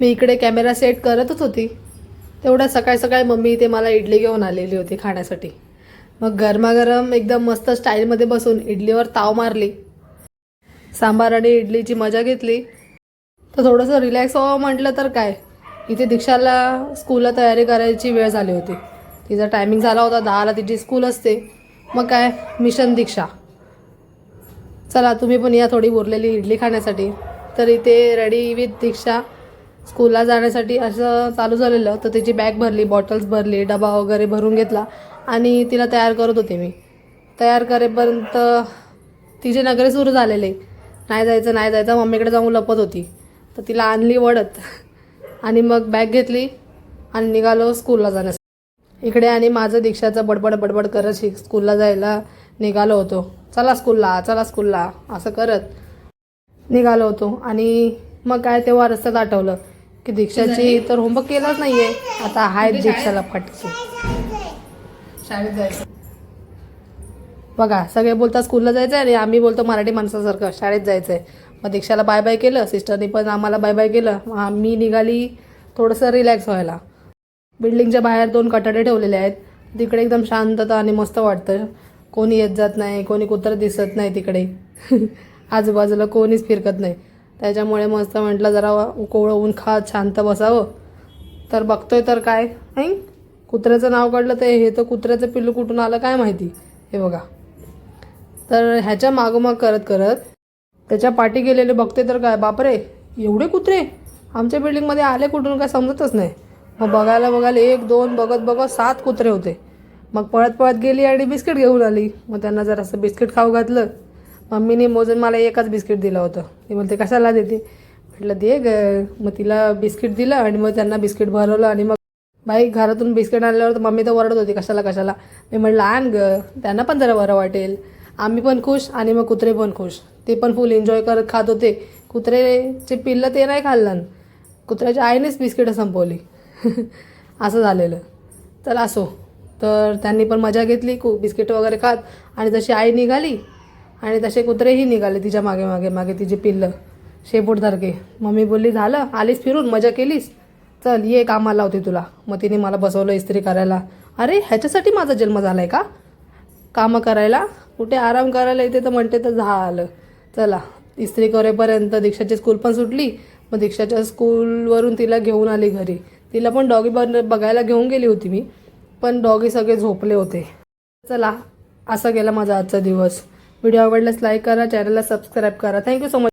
मी इकडे camera set करतच होती, तेवढ्या सकाळी सकाळी मम्मी ते मला इडली घेऊन आलेली होती खाण्यासाठी. मग गरमागरम एकदम मस्त स्टाईलमध्ये बसून इडलीवर ताव मारली, सांबार आणि इडलीची मजा घेतली. तर थोडंसं रिलॅक्स व्हावं म्हटलं तर काय, इथे दीक्षाला स्कूलला तयारी करायची वेळ झाली होती. तिचा टायमिंग झाला होता 10ला तिची स्कूल असते. मग काय मिशन दीक्षा, चला तुम्ही पण या थोडी उरलेली इडली खाण्यासाठी. तर इथे रेडी विथ दीक्षा स्कूलला जाण्यासाठी असं चालू झालेलं. तर तिची बॅग भरली, बॉटल्स भरली, डबा वगैरे भरून घेतला आणि तिला तयार करत होते मी. तयार करेपर्यंत तिचे नखरे सुरू झालेले, नाही जायचं नाही जायचं, मम्मीकडे जाऊन लपत होती. तर तिला आणली वडत आणि मग बॅग घेतली आणि निघालो स्कूलला जाण्यासाठी. इकडे आणि माझं दीक्षाचं बडबड बडबड करत स्कूलला जायला निघालो होतो. चला स्कूलला चला स्कूलला असं करत निघालो होतो. आणि मग काय तेव्हा रस्त्यात आठवलं की दीक्षाची तर होमवर्क केलाच नाही आहे. आता हाय दीक्षाला फटके, शाळेत जायचं. बघा सगळे बोलतात स्कूलला जायचं आहे आणि आम्ही बोलतो मराठी माणसासारखं शाळेत जायचं आहे. मग दीक्षाला बाय बाय केलं, सिस्टरनी पण आम्हाला बाय बाय केलं. मी निघाली थोडंसं रिलॅक्स व्हायला. बिल्डिंगच्या बाहेर 2 कटाडे ठेवलेले आहेत, तिकडे एकदम शांतता आणि मस्त वाटतं. कोणी येत जात नाही, कोणी कुत्रं दिसत नाही तिकडे आजूबाजूला कोणीच फिरकत नाही. त्याच्यामुळे मस्त म्हटलं जरा कोवळं ऊन खात शांत बसावं. तर बघतोय तर काय कुत्र्याचं नाव काढलं तर हे तर कुत्र्याचं पिल्लू कुठून आलं काय माहिती. हे बघा, तर ह्याच्या मागोमाग करत करत त्याच्या पाठी गेलेले बघते तर काय बापरे एवढे कुत्रे आमच्या बिल्डिंगमध्ये आले कुठून काय समजतच नाही. मग बघायला 1 2 बघत बघत 7 कुत्रे होते. मग पळत पळत गेली आणि बिस्किट घेऊन आली. मग त्यांना जरासं बिस्किट खाऊ घातलं. मम्मीने मोजून मला 1च बिस्किट दिलं होतं. ती म्हणते कशाला देते, म्हटलं दे ग. मग तिला बिस्किट दिलं आणि मग त्यांना बिस्किट भरवलं. आणि मग बाई घरातून बिस्किट आणल्यावर तर मम्मी तर ओरडत होती कशाला कशाला. मी म्हटलं आण ग, त्यांना पण जरा बरं वाटेल. आम्ही पण खुश आणि मग कुत्रे पण खुश. ते पण फुल एन्जॉय करत खात होते. कुत्रेचे पिल्लं ते नाही खाल्लं, कुत्र्याच्या आईनेच बिस्किटं संपवली असं झालेलं. तर असो, तर त्यांनी पण मजा घेतली बिस्किट वगैरे खात. आणि जशी आई निघाली आणि तसे कुत्रेही निघाले तिच्या मागे मागे मागे तिचे पिल्लं शेपूटसारखे. मम्मी बोलली झालं आलीस फिरून मजा केलीस, चल ये कामाला होती तुला. मग तिने मला बसवलं इस्त्री करायला. अरे ह्याच्यासाठी माझा जन्म झाला आहे का, कामं करायला? कुठे आराम करायला इथे तर म्हणते तर झालं. चला इस्त्री करेपर्यंत दीक्षाची स्कूल पण सुटली. मग दीक्षाच्या स्कूलवरून तिला घेऊन आली घरी. तिला पण डॉगी बघायला घेऊन गेली होती मी, पण डॉगी सगळे झोपले होते. चला असा गेला माझा आजचा दिवस. व्हिडिओ आवडल्यास लाईक करा, चॅनलला सबस्क्राईब करा. Thank you so much.